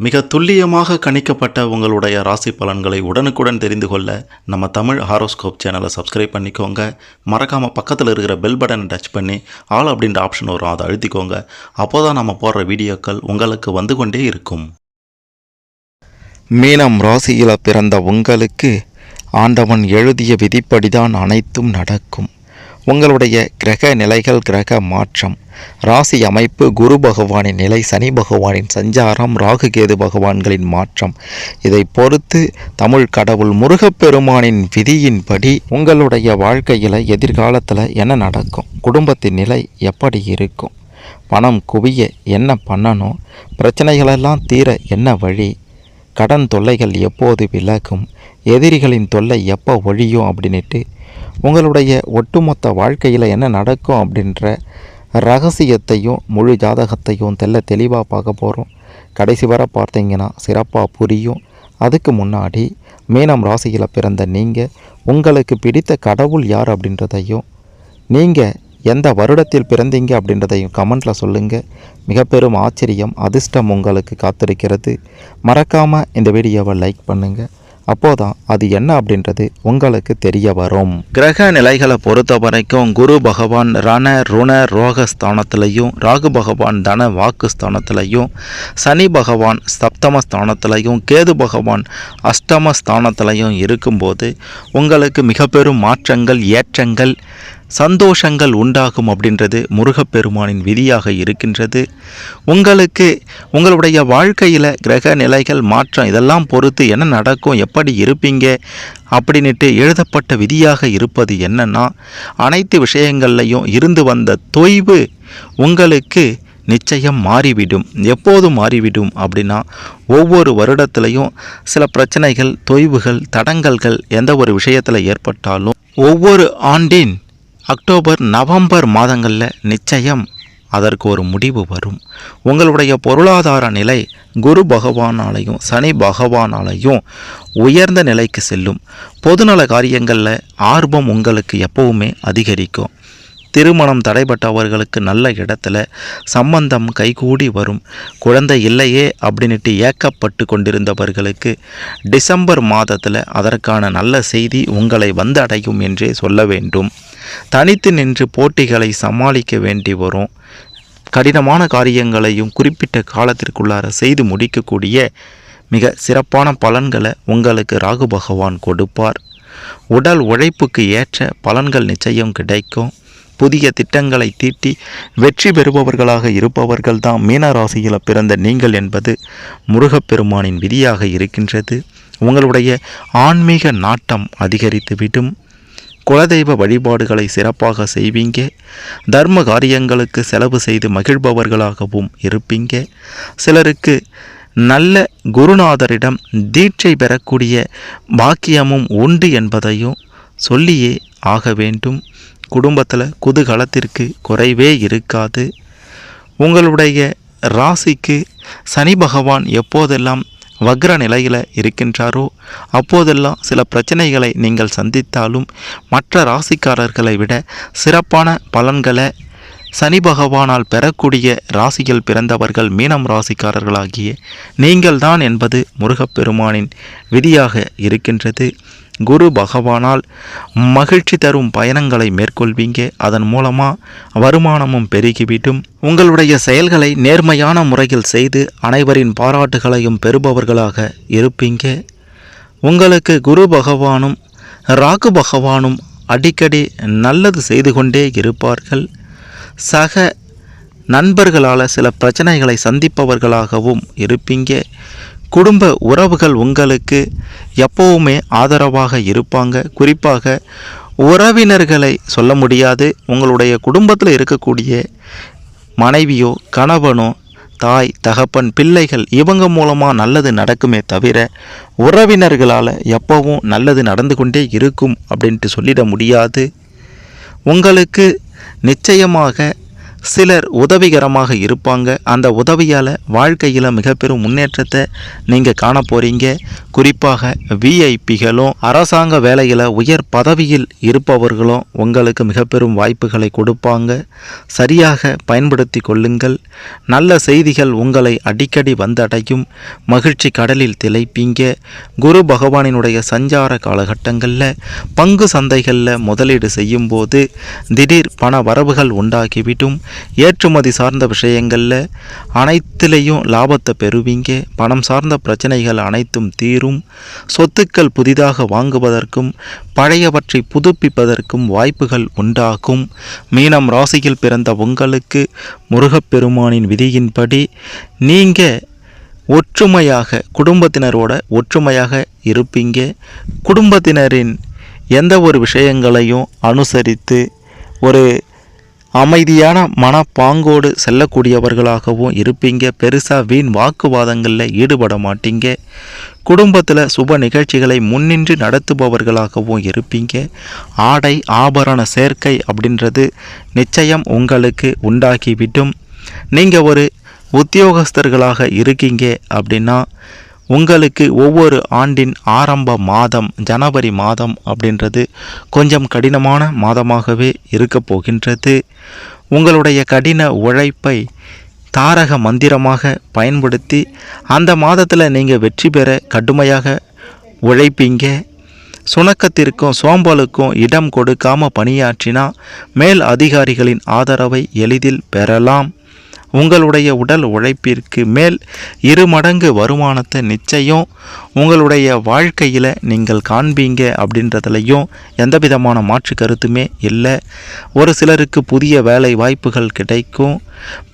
மிக துல்லியமாக கணிக்கப்பட்ட உங்களுடைய ராசி பலன்களை உடனுக்குடன் தெரிந்து கொள்ள நம்ம தமிழ் ஹாரோஸ்கோப் சேனலை சப்ஸ்கிரைப் பண்ணிக்கோங்க. மறக்காமல் பக்கத்தில் இருக்கிற பெல் பட்டனை டச் பண்ணி ஆல் அப்படின்ற ஆப்ஷன் வரும், அதை அழுத்திக்கோங்க. அப்போ தான் நம்ம போடுற வீடியோக்கள் உங்களுக்கு வந்து கொண்டே இருக்கும். மீனம் ராசியில் பிறந்த உங்களுக்கு ஆண்டவன் எழுதிய விதிப்படிதான் அனைத்தும் நடக்கும். உங்களுடைய கிரக நிலைகள், கிரக மாற்றம், ராசி அமைப்பு, குரு பகவானின் நிலை, சனி பகவானின் சஞ்சாரம், ராகு கேது பகவான்களின் மாற்றம், இதை பொறுத்து தமிழ் கடவுள் முருகப்பெருமானின் விதியின்படி உங்களுடைய வாழ்க்கையில் எதிர்காலத்தில் என்ன நடக்கும், குடும்பத்தின் நிலை எப்படி இருக்கும், பணம் குவிய என்ன பண்ணணும், பிரச்சனைகளெல்லாம் தீர என்ன வழி, கடன் தொல்லைகள் எப்போது விலகும், எதிரிகளின் தொல்லை எப்போ ஒழியும் அப்படின்ட்டு உங்களுடைய ஒட்டுமொத்த வாழ்க்கையில் என்ன நடக்கும் அப்படின்ற ரகசியத்தையும் முழு ஜாதகத்தையும் தெளிவாக பார்க்க போகிறோம். கடைசி வரை பார்த்தீங்கன்னா சிறப்பாக புரியும். அதுக்கு முன்னாடி மீனம் ராசியில் பிறந்த நீங்கள் உங்களுக்கு பிடித்த கடவுள் யார் அப்படின்றதையும், நீங்கள் எந்த வருடத்தில் பிறந்தீங்க அப்படின்றதையும் கமெண்ட்டில் சொல்லுங்கள். மிக பெரும் ஆச்சரியம், அதிர்ஷ்டம் உங்களுக்கு காத்திருக்கிறது. மறக்காமல் இந்த வீடியோவை லைக் பண்ணுங்கள். அப்போதான் அது என்ன அப்படின்றது உங்களுக்கு தெரிய வரும். கிரக நிலைகளை பொறுத்த வரைக்கும் குரு பகவான் ரண ருண ரோக ஸ்தானத்திலையும், ராகு பகவான் தன வாக்கு ஸ்தானத்திலையும், சனி பகவான் சப்தம ஸ்தானத்திலையும், கேது பகவான் அஷ்டம ஸ்தானத்திலையும் இருக்கும்போது உங்களுக்கு மிக பெரும் மாற்றங்கள், ஏற்றங்கள், சந்தோஷங்கள் உண்டாகும் அப்படின்றது முருகப்பெருமானின் விதியாக இருக்கின்றது. உங்களுக்கு உங்களுடைய வாழ்க்கையில் கிரக நிலைகள், மாற்றம் இதெல்லாம் பொறுத்து என்ன நடக்கும், எப்படி இருப்பீங்க அப்படின்ட்டு எழுதப்பட்ட விதியாக இருப்பது என்னன்னா, அனைத்து விஷயங்கள்லையும் இருந்து வந்த தொய்வு உங்களுக்கு நிச்சயம் மாறிவிடும். எப்போது மாறிவிடும் அப்படின்னா, ஒவ்வொரு வருடத்திலையும் சில பிரச்சனைகள், தொய்வுகள், தடங்கல்கள் எந்த ஒரு விஷயத்தில் ஏற்பட்டாலும் ஒவ்வொரு ஆண்டின் அக்டோபர் நவம்பர் மாதங்களில் நிச்சயம் அதற்கு ஒரு முடிவு வரும். உங்களுடைய பொருளாதார நிலை குரு பகவானாலையும் சனி பகவானாலையும் உயர்ந்த நிலைக்கு செல்லும். பொதுநல காரியங்களில் ஆர்வம் உங்களுக்கு எப்பவுமே அதிகரிக்கும். திருமணம் தடைப்பட்டவர்களுக்கு நல்ல இடத்துல சம்பந்தம் கைகூடி வரும். குழந்தை இல்லையே அப்படின்ட்டு ஏக்கப்பட்டு கொண்டிருந்தவர்களுக்கு டிசம்பர் மாதத்தில் அதற்கான நல்ல செய்தி உங்களை வந்தடையும் என்றே சொல்ல வேண்டும். தனித்து நின்று போட்டிகளை சமாளிக்க வேண்டி வரும். கடினமான காரியங்களையும் குறிப்பிட்ட காலத்திற்குள்ளார செய்து முடிக்கக்கூடிய மிக சிறப்பான பலன்களை உங்களுக்கு ராகு பகவான் கொடுப்பார். உடல் உழைப்புக்கு ஏற்ற பலன்கள் நிச்சயம் கிடைக்கும். புதிய திட்டங்களை தீட்டி வெற்றி பெறுபவர்களாக இருப்பவர்கள் தான் மீனராசியில் பிறந்த நீங்கள் என்பது முருகப்பெருமானின் விதியாக இருக்கின்றது. உங்களுடைய ஆன்மீக நாட்டம் அதிகரித்துவிடும். குலதெய்வ வழிபாடுகளை சிறப்பாக செய்வீங்க. தர்ம காரியங்களுக்கு செலவு செய்து மகிழ்பவர்களாகவும் இருப்பீங்க. சிலருக்கு நல்ல குருநாதரிடம் தீட்சை பெறக்கூடிய பாக்கியமும் உண்டு என்பதையும் சொல்லியே ஆக வேண்டும். குடும்பத்தில் குதூகலத்திற்கு குறைவே இருக்காது. உங்களுடைய ராசிக்கு சனி பகவான் எப்போதெல்லாம் வக்ர நிலையில் இருக்கின்றாரோ அப்போதெல்லாம் சில பிரச்சனைகளை நீங்கள் சந்தித்தாலும் மற்ற ராசிக்காரர்களை விட சிறப்பான பலன்களை சனி பகவானால் பெறக்கூடிய ராசியில் பிறந்தவர்கள் மீனம் ராசிக்காரர்களாகிய நீங்கள்தான் என்பது முருகப்பெருமானின் விதியாக இருக்கின்றது. குரு பகவானால் மகிழ்ச்சி தரும் பயணங்களை மேற்கொள்வீங்க. அதன் மூலமாக வருமானமும் பெருகிவிடும். உங்களுடைய செயல்களை நேர்மையான முறையில் செய்து அனைவரின் பாராட்டுகளையும் பெறுபவர்களாக இருப்பீங்க. உங்களுக்கு குரு பகவானும் ராகு பகவானும் அடிக்கடி நல்லது செய்து கொண்டே இருப்பார்கள். சக நண்பர்களால் சில பிரச்சனைகளை சந்திப்பவர்களாகவும் இருப்பீங்க. குடும்ப உறவுகள் உங்களுக்கு எப்போவுமே ஆதரவாக இருப்பாங்க. குறிப்பாக உறவினர்களை சொல்ல முடியாது, உங்களுடைய குடும்பத்தில் இருக்கக்கூடிய மனைவியோ கணவனோ தாய் தகப்பன் பிள்ளைகள் இவங்க மூலமாக நல்லது நடக்குமே தவிர உறவினர்களால் எப்போவும் நல்லது நடந்து கொண்டே இருக்கும் அப்படின்ட்டு சொல்லிட முடியாது. உங்களுக்கு நிச்சயமாக சிலர் உதவிகரமாக இருப்பாங்க. அந்த உதவியால் வாழ்க்கையில் மிக பெரும் முன்னேற்றத்தை நீங்கள் காண போகிறீங்க. குறிப்பாக விஐபிகளும் அரசாங்க வேலையில் உயர் பதவியில் இருப்பவர்களும் உங்களுக்கு மிக பெரும் வாய்ப்புகளை கொடுப்பாங்க. சரியாக பயன்படுத்தி கொள்ளுங்கள். நல்ல செய்திகள் உங்களை அடிக்கடி வந்தடையும். மகிழ்ச்சி கடலில் திளைப்பீங்க. குரு பகவானினுடைய சஞ்சார காலகட்டங்களில் பங்கு சந்தைகளில் முதலீடு செய்யும் போது திடீர் பண வரவுகள் உண்டாகிவிடும். ஏற்றுமதி சார்ந்த விஷயங்களில் அனைத்திலையும் லாபத்தை பெறுவீங்க. பணம் சார்ந்த பிரச்சனைகள் அனைத்தும் தீரும். சொத்துக்கள் புதிதாக வாங்குவதற்கும் பழையவற்றை புதுப்பிப்பதற்கும் வாய்ப்புகள் உண்டாகும். மீனம் ராசியில் பிறந்த உங்களுக்கு முருகப்பெருமானின் விதியின்படி நீங்கள் ஒற்றுமையாக குடும்பத்தினரோட ஒற்றுமையாக இருப்பீங்க. குடும்பத்தினரின் எந்த ஒரு விஷயங்களையும் அனுசரித்து ஒரு அமைதியான மனப்பாங்கோடு செல்லக்கூடியவர்களாகவும் இருப்பீங்க. பெருசாக வீண் வாக்குவாதங்களில் ஈடுபட மாட்டீங்க. குடும்பத்தில் சுப நிகழ்ச்சிகளை முன்னின்று நடத்துபவர்களாகவும் இருப்பீங்க. ஆடை ஆபரண சேர்க்கை அப்படின்றது நிச்சயம் உங்களுக்கு உண்டாகிவிடும். நீங்கள் ஒரு உத்தியோகஸ்தர்களாக இருக்கீங்க அப்படின்னா உங்களுக்கு ஒவ்வொரு ஆண்டின் ஆரம்ப மாதம் ஜனவரி மாதம் அப்படின்றது கொஞ்சம் கடினமான மாதமாகவே இருக்க போகின்றது. உங்களுடைய கடின உழைப்பை தாரக மந்திரமாக பயன்படுத்தி அந்த மாதத்தில் நீங்கள் வெற்றி பெற கடுமையாக உழைப்பீங்க. சுணக்கத்திற்கும் சோம்பலுக்கும் இடம் கொடுக்காமல் பணியாற்றினா மேல் அதிகாரிகளின் ஆதரவை எளிதில் பெறலாம். உங்களுடைய உடல் உழைப்பிற்கு மேல் 2 மடங்கு வருமானத்தை நிச்சயம் உங்களுடைய வாழ்க்கையில் நீங்கள் காண்பீங்க அப்படின்றதுலையும் எந்த விதமான மாற்று கருத்துமே இல்லை. ஒரு சிலருக்கு புதிய வேலை வாய்ப்புகள் கிடைக்கும்.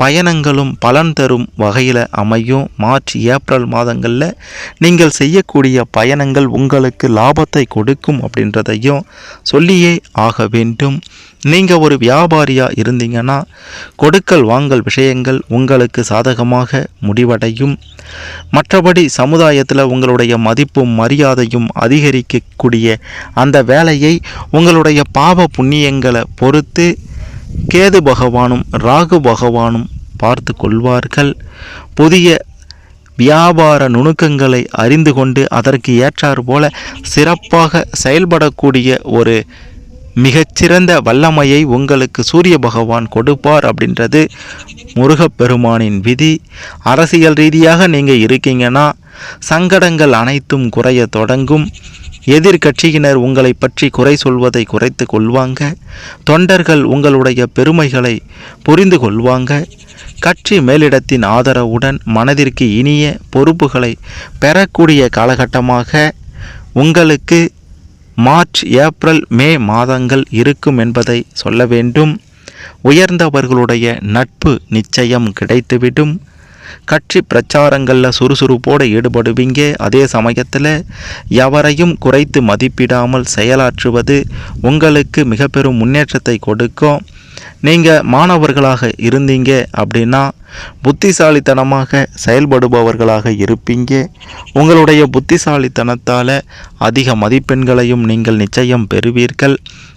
பயணங்களும் பலன் தரும் வகையில் அமையும். மார்ச் ஏப்ரல் மாதங்களில் நீங்கள் செய்யக்கூடிய பயணங்கள் உங்களுக்கு லாபத்தை கொடுக்கும் அப்படின்றதையும் சொல்லியே ஆக வேண்டும். நீங்கள் ஒரு வியாபாரியாக இருந்தீங்கன்னா கொடுக்கல் வாங்கல் விஷயங்கள் உங்களுக்கு சாதகமாக முடிவடையும். மற்றபடி சமுதாயத்தில் உங்களுடைய மதிப்பும் மரியாதையும் அதிகரிக்கக்கூடிய அந்த வேலையை உங்களுடைய பாவ புண்ணியங்களை பொறுத்து கேது பகவானும் ராகு பகவானும் பார்த்து கொள்வார்கள். புதிய வியாபார நுணுக்கங்களை அறிந்து கொண்டு அதற்கு ஏற்றாறு போல சிறப்பாக செயல்படக்கூடிய ஒரு மிகச்சிறந்த வல்லமையை உங்களுக்கு சூரிய பகவான் கொடுப்பார் அப்படின்றது முருகப்பெருமானின் விதி. அரசியல் ரீதியாக நீங்கள் இருக்கீங்கன்னா சங்கடங்கள் அனைத்தும் குறைய தொடங்கும். எதிர்கட்சியினர் உங்களை பற்றி குறை சொல்வதை குறைத்து கொள்வாங்க. தொண்டர்கள் உங்களுடைய பெருமைகளை புரிந்து கொள்வாங்க. கட்சி மேலிடத்தின் ஆதரவுடன் மனதிற்கு இனிய பொறுப்புகளை பெறக்கூடிய காலகட்டமாக உங்களுக்கு மார்ச் ஏப்ரல் மே மாதங்கள் இருக்கும் என்பதை சொல்ல வேண்டும். உயர்ந்தவர்களுடைய நட்பு நிச்சயம் கிடைத்துவிடும். கட்சி பிரச்சாரங்களில் சுறுசுறுப்போடு ஈடுபடுவீங்க. அதே சமயத்தில் எவரையும் குறைத்து மதிப்பிடாமல் செயலாற்றுவது உங்களுக்கு மிக பெரும் முன்னேற்றத்தை கொடுக்கும். நீங்கள் மாணவர்களாக இருந்தீங்க அப்படின்னா புத்திசாலித்தனமாக செயல்படுபவர்களாக இருப்பீங்க. உங்களுடைய புத்திசாலித்தனத்தால் அதிக மதிப்பெண்களையும் நீங்கள் நிச்சயம் பெறுவீர்கள்.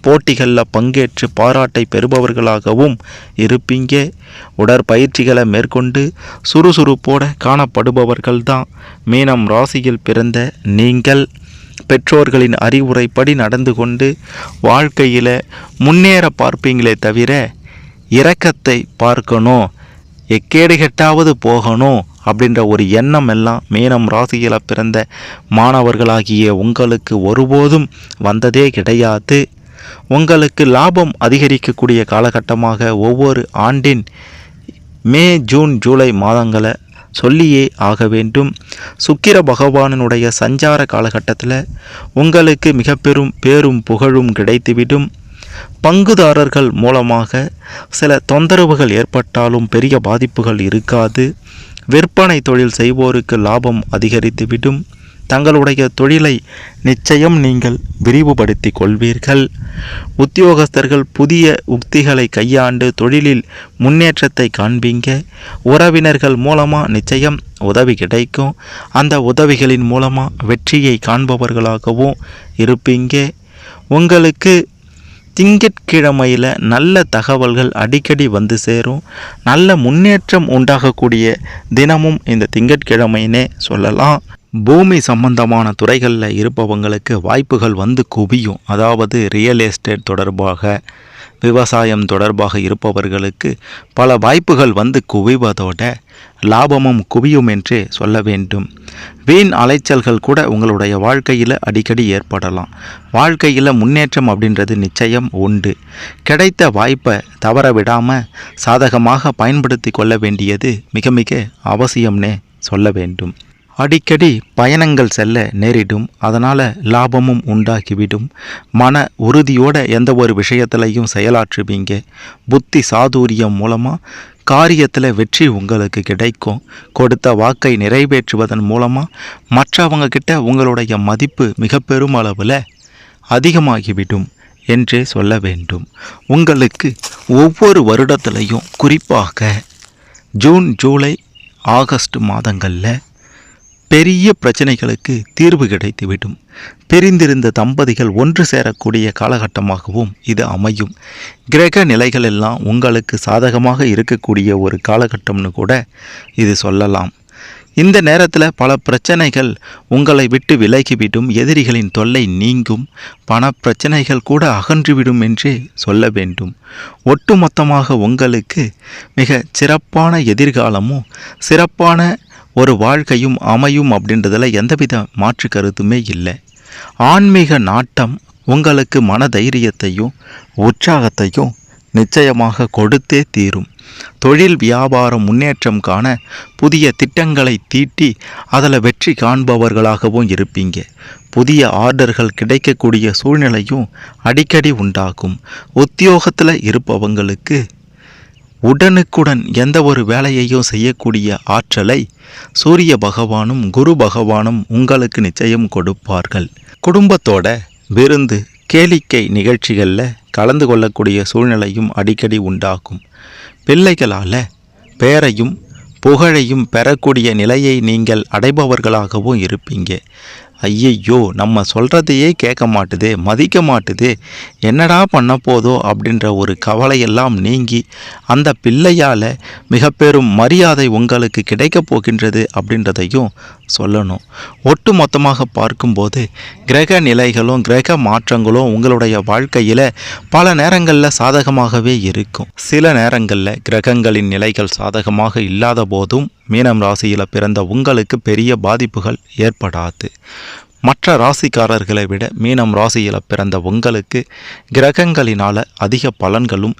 போட்டிகளில் பங்கேற்று பாராட்டை பெறுபவர்களாகவும் இருப்பீங்க. உடற்பயிற்சிகளை மேற்கொண்டு சுறுசுறுப்போடு காணப்படுபவர்கள்தான் மீனம் ராசியில் பிறந்த நீங்கள். பெற்றோர்களின் அறிவுரைப்படி நடந்து கொண்டு வாழ்க்கையில் முன்னேற பார்ப்பீங்களே தவிர இரக்கத்தை பார்க்கணும், எக்கேடுகெட்டாவது போகணும் அப்படின்ற ஒரு எண்ணம் எல்லாம் மீனம் ராசியில் பிறந்த மாணவர்களாகிய உங்களுக்கு ஒருபோதும் வந்ததே கிடையாது. உங்களுக்கு லாபம் அதிகரிக்கக்கூடிய காலகட்டமாக ஒவ்வொரு ஆண்டின் மே ஜூன் ஜூலை மாதங்களை சொல்லியே ஆக வேண்டும். சுக்கிர பகவானுடைய சஞ்சார காலகட்டத்தில் உங்களுக்கு மிக பெரும் பேரும் புகழும் கிடைத்துவிடும். பங்குதாரர்கள் மூலமாக சில தொந்தரவுகள் ஏற்பட்டாலும் பெரிய பாதிப்புகள் இருக்காது. விற்பனை தொழில் செய்வோருக்கு லாபம் அதிகரித்துவிடும். தங்களுடைய தொழிலை நிச்சயம் நீங்கள் விரிவுபடுத்தி கொள்வீர்கள். உத்தியோகஸ்தர்கள் புதிய உக்திகளை கையாண்டு தொழிலில் முன்னேற்றத்தை காண்பீங்க. உறவினர்கள் மூலமாக நிச்சயம் உதவி கிடைக்கும். அந்த உதவிகளின் மூலமாக வெற்றியை காண்பவர்களாகவும் இருப்பீங்க. உங்களுக்கு திங்கட்கிழமையில் நல்ல தகவல்கள் அடிக்கடி வந்து சேரும். நல்ல முன்னேற்றம் உண்டாகக்கூடிய தினமும் இந்த திங்கட்கிழமைனே சொல்லலாம். பூமி சம்பந்தமான துறைகளில் இருப்பவங்களுக்கு வாய்ப்புகள் வந்து குவியும். அதாவது ரியல் எஸ்டேட் தொடர்பாக, விவசாயம் தொடர்பாக இருப்பவர்களுக்கு பல வாய்ப்புகள் வந்து குவிவதோட லாபமும் குவியும் என்றே சொல்ல வேண்டும். வீண் அலைச்சல்கள் கூட உங்களுடைய வாழ்க்கையில் அடிக்கடி ஏற்படலாம். வாழ்க்கையில் முன்னேற்றம் அப்படின்றது நிச்சயம் உண்டு. கிடைத்த வாய்ப்பை தவற விடாமல் சாதகமாக பயன்படுத்தி கொள்ள வேண்டியது மிக மிக அவசியம்னே சொல்ல வேண்டும். அடிக்கடி பயணங்கள் செல்ல நேரிடும். அதனால் லாபமும் உண்டாகிவிடும். மன உறுதியோடு எந்த ஒரு விஷயத்திலையும் செயலாற்றுவீங்க. புத்தி சாதுரியம் மூலமாக காரியத்தில் வெற்றி உங்களுக்கு கிடைக்கும். கொடுத்த வாக்கை நிறைவேற்றுவதன் மூலமாக மற்றவங்க கிட்ட உங்களுடைய மதிப்பு மிக பெரும் அளவில் அதிகமாகிவிடும் என்றே சொல்ல வேண்டும். உங்களுக்கு ஒவ்வொரு வருடத்திலையும் குறிப்பாக ஜூன், ஜூலை, ஆகஸ்ட் மாதங்களில் பெரிய பிரச்சனைகளுக்கு தீர்வு கிடைத்துவிடும். பிரிந்திருந்த தம்பதிகள் ஒன்று சேரக்கூடிய காலகட்டமாகவும் இது அமையும். கிரக நிலைகள் எல்லாம் உங்களுக்கு சாதகமாக இருக்கக்கூடிய ஒரு காலகட்டம்னு கூட இது சொல்லலாம். இந்த நேரத்தில் பல பிரச்சனைகள் உங்களை விட்டு விலகிவிடும். எதிரிகளின் தொல்லை நீங்கும். பண பிரச்சனைகள் கூட அகன்றுவிடும் என்றே சொல்ல வேண்டும். ஒட்டுமொத்தமாக உங்களுக்கு மிக சிறப்பான எதிர்காலமும் சிறப்பான ஒரு வாழ்க்கையும் அமையும் அப்படின்றதில் எந்தவித மாற்று கருத்துமே இல்லை. ஆன்மீக நாட்டம் உங்களுக்கு மனதைரியத்தையும் உற்சாகத்தையும் நிச்சயமாக கொடுத்தே தீரும். தொழில் வியாபாரம் முன்னேற்றம் காண புதிய திட்டங்களை தீட்டி அதில் வெற்றி காண்பவர்களாகவும் இருப்பீங்க. புதிய ஆர்டர்கள் கிடைக்கக்கூடிய சூழ்நிலையும் அடிக்கடி உண்டாகும். உத்தியோகத்தில் இருப்பவங்களுக்கு உடனுக்குடன் எந்த ஒரு வேலையையும் செய்யக்கூடிய ஆற்றலை சூரிய பகவானும் குரு பகவானும் உங்களுக்கு நிச்சயம் கொடுப்பார்கள். குடும்பத்தோட விருந்து கேளிக்கை நிகழ்ச்சிகளில் கலந்து கொள்ளக்கூடிய சூழ்நிலையும் அடிக்கடி உண்டாகும். பிள்ளைகளால் பெயரையும் புகழையும் பெறக்கூடிய நிலையை நீங்கள் அடைபவர்களாகவும் இருப்பீங்க. ஐயையோ, நம்ம சொல்கிறதையே கேட்க மாட்டுதே, மதிக்க மாட்டுதே, என்னடா பண்ண போதோ அப்படின்ற ஒரு கவலையெல்லாம் நீங்கி அந்த பிள்ளையால் மிக பெரும் மரியாதை உங்களுக்கு கிடைக்கப் போகின்றது அப்படின்றதையும் சொல்லணும். ஒட்டு மொத்தமாக பார்க்கும்போது கிரக நிலைகளும் கிரக மாற்றங்களும் உங்களுடைய வாழ்க்கையில் பல நேரங்களில் சாதகமாகவே இருக்கும். சில நேரங்களில் கிரகங்களின் நிலைகள் சாதகமாக இல்லாத போதும் மீனம் ராசியில் பிறந்த உங்களுக்கு பெரிய பாதிப்புகள் ஏற்படாது. மற்ற ராசிக்காரர்களை விட மீனம் ராசியில் பிறந்த உங்களுக்கு கிரகங்களினால் அதிக பலன்களும்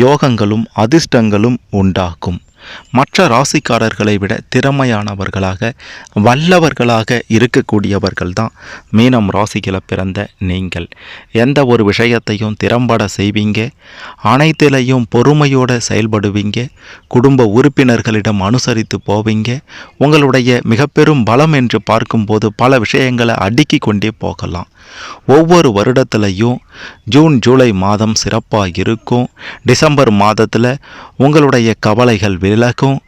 யோகங்களும் அதிர்ஷ்டங்களும் உண்டாகும். மற்ற ராசிக்காரர்களை விட திறமையானவர்களாக வல்லவர்களாக இருக்கக்கூடியவர்கள் தான் மீனம் ராசியில் பிறந்த நீங்கள். எந்த ஒரு விஷயத்தையும் திறம்பட செய்வீங்க. அனைத்திலையும் பொறுமையோடு செயல்படுவீங்க. குடும்ப உறுப்பினர்களிடம் அனுசரித்து போவீங்க. உங்களுடைய மிக பெரும் பலம் என்று பார்க்கும்போது பல விஷயங்களை அடுக்கி கொண்டே போகலாம். ஒவ்வொரு வருடத்திலையும் ஜூன், ஜூலை மாதம் சிறப்பாக இருக்கும். டிசம்பர் மாதத்தில் உங்களுடைய கவலைகள் விலகும்.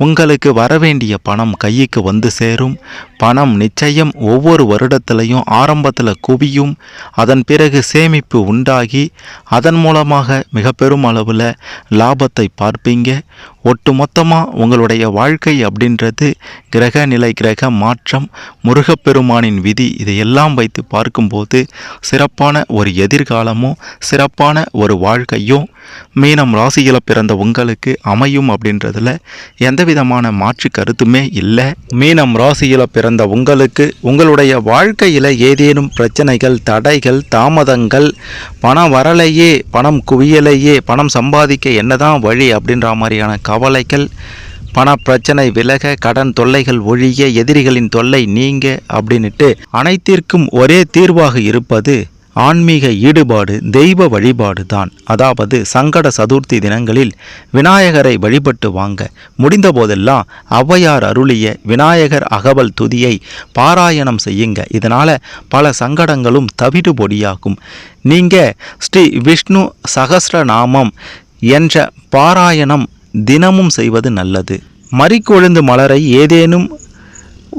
உங்களுக்கு வரவேண்டிய பணம் கைக்கு வந்து சேரும். பணம் நிச்சயம் ஒவ்வொரு வருடத்திலையும் ஆரம்பத்தில் குவியும். அதன் பிறகு சேமிப்பு உண்டாகி அதன் மூலமாக மிக பெரும் அளவில் லாபத்தை பார்ப்பீங்க. ஒட்டுமொத்தமாக உங்களுடைய வாழ்க்கை அப்படின்றது கிரக நிலை, கிரக மாற்றம், முருகப்பெருமானின் விதி, இதையெல்லாம் வைத்து பார்க்கும்போது சிறப்பான ஒரு எதிர்காலமும் சிறப்பான ஒரு வாழ்க்கையும் மீனம் ராசியில் பிறந்த உங்களுக்கு அமையும் அப்படின்றதுல எந்தவிதமான மாற்று கருத்துமே இல்லை. மீனம் ராசியில் பிறந்த உங்களுக்கு உங்களுடைய வாழ்க்கையில் ஏதேனும் பிரச்சனைகள், தடைகள், தாமதங்கள், பணம் வரலையே, பணம் குவியலையே, பணம் சம்பாதிக்க என்னதான் வழி அப்படின்ற மாதிரியான கவலைகள், பண பிரச்சனை விலக, கடன் தொல்லைகள் ஒழிய, எதிரிகளின் தொல்லை நீங்க அப்படின்ட்டு அனைத்திற்கும் ஒரே தீர்வாக இருப்பது ஆன்மீக ஈடுபாடு, தெய்வ வழிபாடு தான். அதாவது சங்கட சதுர்த்தி தினங்களில் விநாயகரை வழிபட்டு வாங்க. முடிந்த போதெல்லாம் ஔவையார் அருளிய விநாயகர் அகவல் துதியை பாராயணம் செய்யுங்க. இதனால் பல சங்கடங்களும் தவிடு பொடியாகும். நீங்கள் ஸ்ரீ விஷ்ணு சகஸ்ரநாமம் என்ற பாராயணம் தினமும் செய்வது நல்லது. மறிக்கொழுந்து மலரை ஏதேனும்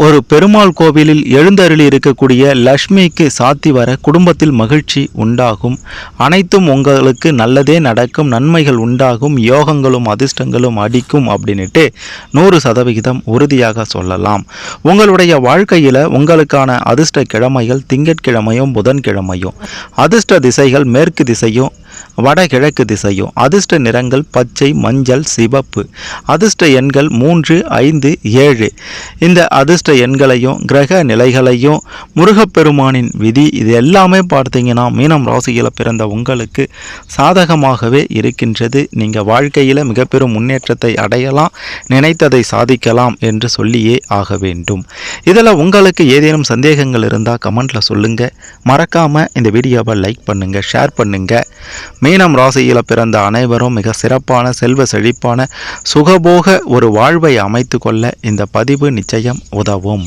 ஒரு பெருமாள் கோவிலில் எழுந்தருளி இருக்கக்கூடிய லக்ஷ்மிக்கு சாத்தி வர குடும்பத்தில் மகிழ்ச்சி உண்டாகும். அனைத்தும் உங்களுக்கு நல்லதே நடக்கும், நன்மைகள் உண்டாகும், யோகங்களும் அதிர்ஷ்டங்களும் அடிக்கும் அப்படின்ட்டு 100% உறுதியாக சொல்லலாம். உங்களுடைய வாழ்க்கையில் உங்களுக்கான அதிர்ஷ்ட கிழமைகள் திங்கட்கிழமையும் புதன்கிழமையும், அதிர்ஷ்ட திசைகள் மேற்கு திசையும் வடகிழக்கு திசையும், அதிர்ஷ்ட நிறங்கள் பச்சை, மஞ்சள், சிவப்பு, அதிர்ஷ்ட எண்கள் 3, 5, 7. இந்த அதிர்ஷ்ட எண்களையும் கிரக நிலைகளையும் முருகப்பெருமானின் விதி இது எல்லாமே பார்த்தீங்கன்னா மீனம் ராசியில் பிறந்த உங்களுக்கு சாதகமாகவே இருக்கின்றது. நீங்கள் வாழ்க்கையில் மிக பெரும் முன்னேற்றத்தை அடையலாம், நினைத்ததை சாதிக்கலாம் என்று சொல்லியே ஆக வேண்டும். இதில் உங்களுக்கு ஏதேனும் சந்தேகங்கள் இருந்தால் கமெண்ட்டில் சொல்லுங்கள். மறக்காமல் இந்த வீடியோவை லைக் பண்ணுங்கள், ஷேர் பண்ணுங்கள். மீனம் ராசியில் பிறந்த அனைவரும் மிக சிறப்பான செல்வ செழிப்பான சுகபோக ஒரு வாழ்வை அமைத்து கொள்ள இந்த பதிவு நிச்சயம் உதவும்.